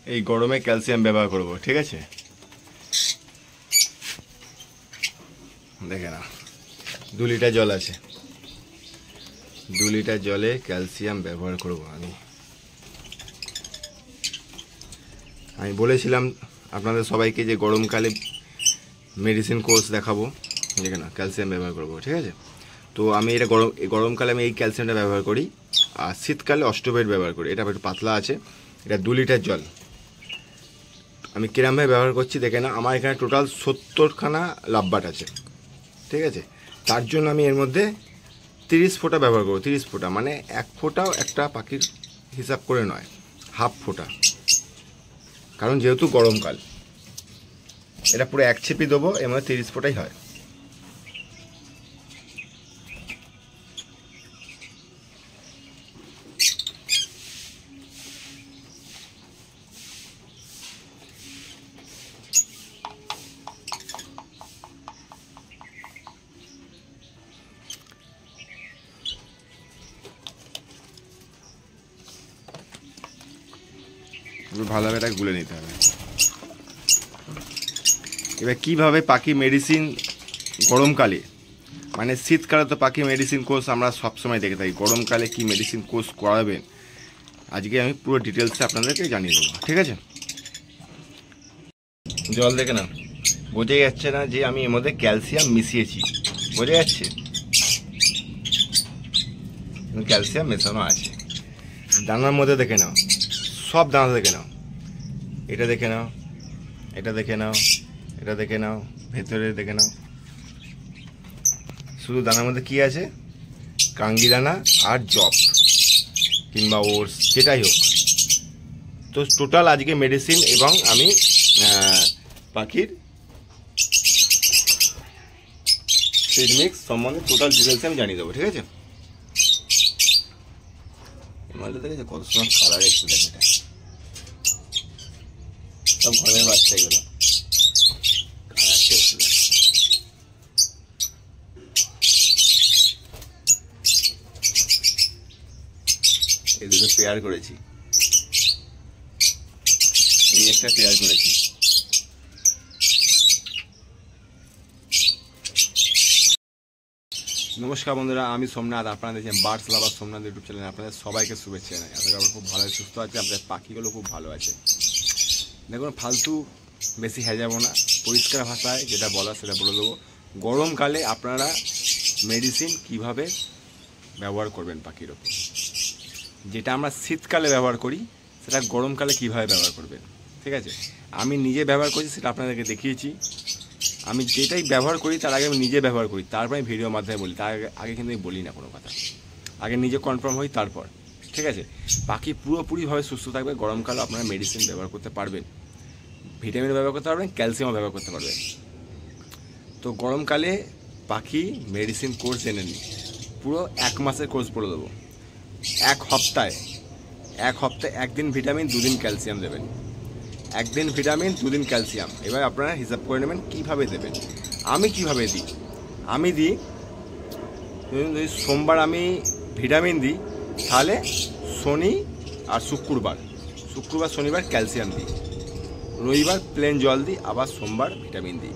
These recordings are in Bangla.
এই গরমে ক্যালসিয়াম ব্যবহার করব, ঠিক আছে? দেখে না, 2 লিটার জল আছে, 2 লিটার জলে ক্যালসিয়াম ব্যবহার করব আমি বলেছিলাম আপনাদের সবাইকে যে গরমকালে মেডিসিন কোর্স দেখাবো, দেখে না ক্যালসিয়াম ব্যবহার করব, ঠিক আছে? তো আমি এটা গরমকালে আমি এই ক্যালসিয়ামটা ব্যবহার করি, আর শীতকালে অস্টোবেট ব্যবহার করি। এটা একটু পাতলা আছে, এটা 2 লিটার জল। আমি কিরমভাবে ব্যবহার করছি দেখে না, আমার এখানে টোটাল 70খানা লাভবাট আছে, ঠিক আছে? তার জন্য আমি এর মধ্যে 30 ফোঁটা ব্যবহার করবো। 30 ফোঁটা মানে 1 ফোঁটাও একটা পাখির হিসাব করে নয়, হাফ ফোঁটা, কারণ যেহেতু গরমকাল। এটা পুরো 1 ছিপি দেবো, এর মধ্যে 30 ফোঁটাই হয়। ভালোভাবে এটা গুলে নিতে হবে। এবার কীভাবে পাখি মেডিসিন গরমকালে, মানে শীতকালে তো পাখি মেডিসিন কোর্স আমরা সবসময় দেখে থাকি, গরমকালে কি মেডিসিন কোর্স করাবেন আজকে আমি পুরো ডিটেলসে আপনাদেরকে জানিয়ে দেবো, ঠিক আছে? জল দেখে না, বোঝা যাচ্ছে না যে আমি এর মধ্যে ক্যালসিয়াম মিশিয়েছি? বোঝা যাচ্ছে ক্যালসিয়াম মেশানো আছে। দানার মধ্যে দেখে নাও, সব দানা দেখে নাও, এটা দেখে নাও, এটা দেখে নাও, এটা দেখে নাও, ভেতরে দেখে নাও, শুধু দানার মধ্যে কি আছে? কাঙ্গি দানা আর জব কিংবা ওটস, যেটাই হোক। তো টোটাল আজকে মেডিসিন এবং আমি পাখির সিড মিক্স সম্বন্ধে টোটাল ডিটেলস আমি জানিয়ে দেবো, ঠিক আছে? মালটা দেখেছে কত সময় কালার এসে, দেখে এটা সব ঘরের বাচ্চা, এগুলো এই দুটো পেয়ার করেছি, এই একটা পেয়ার করেছি। নমস্কার বন্ধুরা, আমি সোমনাথ, আপনারা দেখছেন বার্ডস লাভার সোমনাথ ইউটিউব চ্যানেল। আপনাদের সবাইকে শুভেচ্ছা জানাই। আপনারা খুব ভালো সুস্থ আছে, আপনাদের পাখিগুলো খুব ভালো আছে। দেখুন, ফালতু বেশি হেজাবো না, পরিষ্কার ভাষায় যেটা বলা সেটা বলে দেবো। গরমকালে আপনারা মেডিসিন কিভাবে ব্যবহার করবেন পাখির ওপর, যেটা আমরা শীতকালে ব্যবহার করি সেটা গরমকালে কিভাবে ব্যবহার করবেন, ঠিক আছে? আমি নিজে ব্যবহার করছি, সেটা আপনাদেরকে দেখিয়েছি। আমি যেটাই ব্যবহার করি তার আগে আমি নিজে ব্যবহার করি, তারপর আমি ভিডিওর মাধ্যমে বলি। তার আগে কিন্তু আমি বলি না কোনো কথা, আগে নিজে কনফার্ম হই তারপর, ঠিক আছে? পাখি পুরোপুরিভাবে সুস্থ থাকবে। গরমকালে আপনারা মেডিসিন ব্যবহার করতে পারবেন, ভিটামিন ব্যবহার করতে পারবেন, ক্যালসিয়ামও ব্যবহার করতে পারবেন। তো গরমকালে পাখি মেডিসিন কোর্স জেনে নিন, পুরো 1 মাসের কোর্স বলে দেবো। 1 সপ্তাহে 1 দিন ভিটামিন, 2 দিন ক্যালসিয়াম দেবেন। 1 দিন ভিটামিন, 2 দিন ক্যালসিয়াম। এবার আপনারা হিসাব করে নেবেন কীভাবে দেবেন। আমি কিভাবে দিই, আমি দিই, যদি সোমবার আমি ভিটামিন দিই, তাহলে শনি আর শুক্রবার শনিবার ক্যালসিয়াম দিই, রবিবার প্লেন জল দিই, আবার সোমবার ভিটামিন দিই।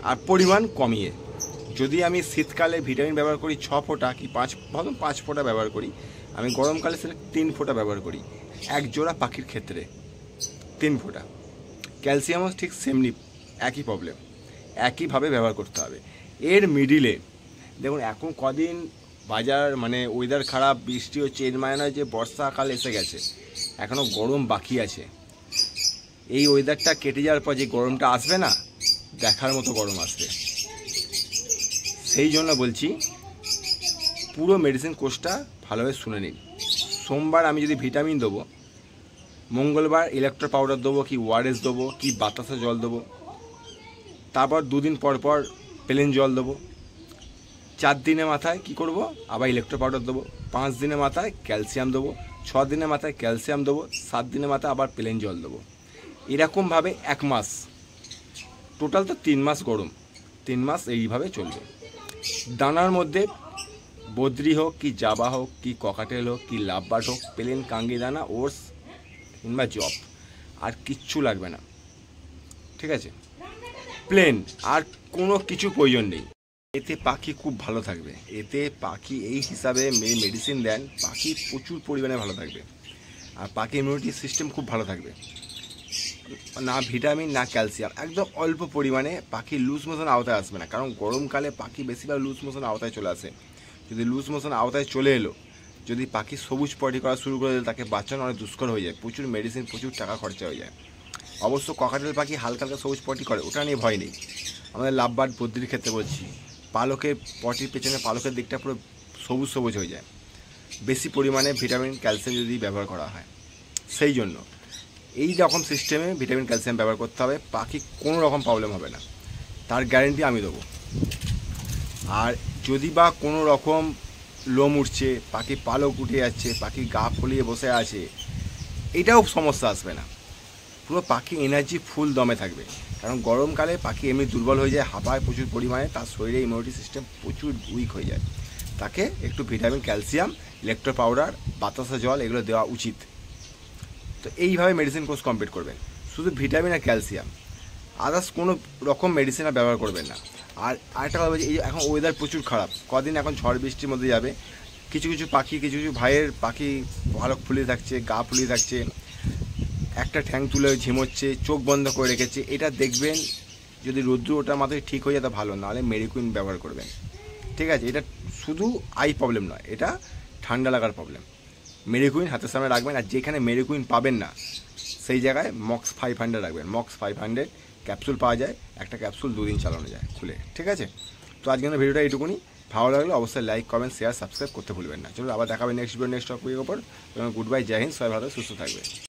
আর পরিমাণ কমিয়ে, যদি আমি শীতকালে ভিটামিন ব্যবহার করি 6 ফোঁটা কি 5 ফোঁটা ব্যবহার করি, আমি গরমকালে সেটা 3 ফোঁটা ব্যবহার করি। 1 জোড়া পাখির ক্ষেত্রে 3 ফোঁটা। ক্যালসিয়ামও ঠিক সেমনি, একই প্রবলেম, একইভাবে ব্যবহার করতে হবে। এর মিডিলে দেখুন, এখন কদিন বাজার মানে ওয়েদার খারাপ, বৃষ্টি হচ্ছে, এর মানে নয় যে বর্ষাকাল এসে গেছে, এখনও গরম বাকি আছে। এই ওয়েদারটা কেটে যাওয়ার পর যে গরমটা আসবে না, দেখার মতো গরম আসবে। সেই জন্য বলছি পুরো মেডিসিন কোর্সটা ভালোভাবে শুনে নিন। সোমবার আমি যদি ভিটামিন দেবো, মঙ্গলবার ইলেকট্রো পাউডার দেবো, কি ওআরএস দেবো, কি বাতাসা জল দেবো, তারপর 2 দিন পর পর প্লেন জল দেবো। 4 দিনের মাথায় কি করব, আবার ইলেকট্রো পাউডার দেবো। 5 দিনের মাথায় ক্যালসিয়াম দেবো। 6 দিনের মাথায় ক্যালসিয়াম দেবো। 7 দিনের মাথায় আবার প্লেন জল দেবো। এরকমভাবে 1 মাস, টোটাল তো 3 মাস গরম, 3 মাস এইভাবে চলবে। দানার মধ্যে বদ্রি হোক, কি জাবা হোক, কি ককাটেল হোক, কি লাভবার্ড হোক, প্লেন কাঙ্গি দানা, ওটস, কিংবা জব, আর কিচ্ছু লাগবে না, ঠিক আছে, প্লেন, আর কোনো কিছু প্রয়োজন নেই। এতে পাখি খুব ভালো থাকবে, এতে পাখি এই হিসাবে মেডিসিন দেন, পাখি প্রচুর পরিমাণে ভালো থাকবে, আর পাখি ইমিউনিটি সিস্টেম খুব ভালো থাকবে, না ভিটামিন না ক্যালসিয়াম, একদম অল্প পরিমাণে, পাখি লুজ মোশন আওতায় আসবে না, কারণ গরমকালে পাখি বেশিরভাগ লুজ মোশন আওতায় চলে আসে। যদি লুজ মোশন আওতায় চলে এলো, যদি পাখি সবুজ পটি করা শুরু করে দিল, তাকে বাঁচানো অনেক দুষ্কর হয়ে যায়, প্রচুর মেডিসিন প্রচুর টাকা খরচা হয়ে যায়। অবশ্য ককাটেল পাখি হালকা হালকা সবুজ পটি করে, ওটা নিয়ে ভয় নেই। আমাদের লাভবার্ড বদ্রির ক্ষেত্রে বলছি, পালকের পটির পেছনে পালকের দিকটা পুরো সবুজ সবুজ হয়ে যায়, বেশি পরিমাণে ভিটামিন ক্যালসিয়াম যদি ব্যবহার করা হয়। সেই জন্য এই রকম সিস্টেমে ভিটামিন ক্যালসিয়াম ব্যবহার করতে হবে, পাখি কোনো রকম প্রবলেম হবে না, তার গ্যারেন্টি আমি দেবো। আর যদি বা কোনো রকম লোম উঠছে, পাখি পালক উঠে যাচ্ছে, পাখি গা ফলিয়ে বসে আছে, এটাও সমস্যা আসবে না, পুরো পাখি এনার্জি ফুল দমে থাকবে। কারণ গরমকালে পাখি এমনি দুর্বল হয়ে যায়, হাঁপায় প্রচুর পরিমাণে, তার শরীরে ইমিউনিটি সিস্টেম প্রচুর উইক হয়ে যায়, তাকে একটু ভিটামিন ক্যালসিয়াম, ইলেকট্রো পাউডার, বাতাসা জল এগুলো দেওয়া উচিত। তো এইভাবে মেডিসিন কোর্স কমপ্লিট করবেন, শুধু ভিটামিন আর ক্যালসিয়াম, আদার্স কোনো রকম মেডিসিন আর ব্যবহার করবেন না। আর আরেকটা কথা বলছি, এই এখন ওয়েদার প্রচুর খারাপ, কদিন এখন ঝড় বৃষ্টির মধ্যে যাবে, কিছু কিছু পাখি, কিছু কিছু ভাইয়ের পাখি পালক ফুলিয়ে থাকছে, গা ফুলিয়ে থাকছে, একটা ঠ্যাং তুলে ঝিমোচ্ছে, চোখ বন্ধ করে রেখেছে, এটা দেখবেন যদি রৌদ্র ওটার মাথায় ঠিক হয়ে যেতে ভালো, নাহলে মেডিকুইন ব্যবহার করবেন, ঠিক আছে। এটা শুধু আই প্রবলেম নয়, এটা ঠান্ডা লাগার প্রবলেম। মেডিকুইন হাতের সামনে রাখবেন, আর যেখানে মেডিকুইন পাবেন না সেই জায়গায় মক্স 500 রাখবেন। মক্স 500 ক্যাপসুল পাওয়া যায়, একটা ক্যাপসুল 2 দিন চালানো যায় খুলে, ঠিক আছে। তো আজকের ভিডিওটা এইটুকুনি, ভালো লাগলে অবশ্যই লাইক কমেন্ট শেয়ার সাবস্ক্রাইব করতে ভুলবেন না। চলো আবার দেখাবেন নেক্সট ভিডিও নেক্সট টপিকের ওপর। গুড বাই, জয় হিন্দ, সবাই ভালো সুস্থ থাকবে।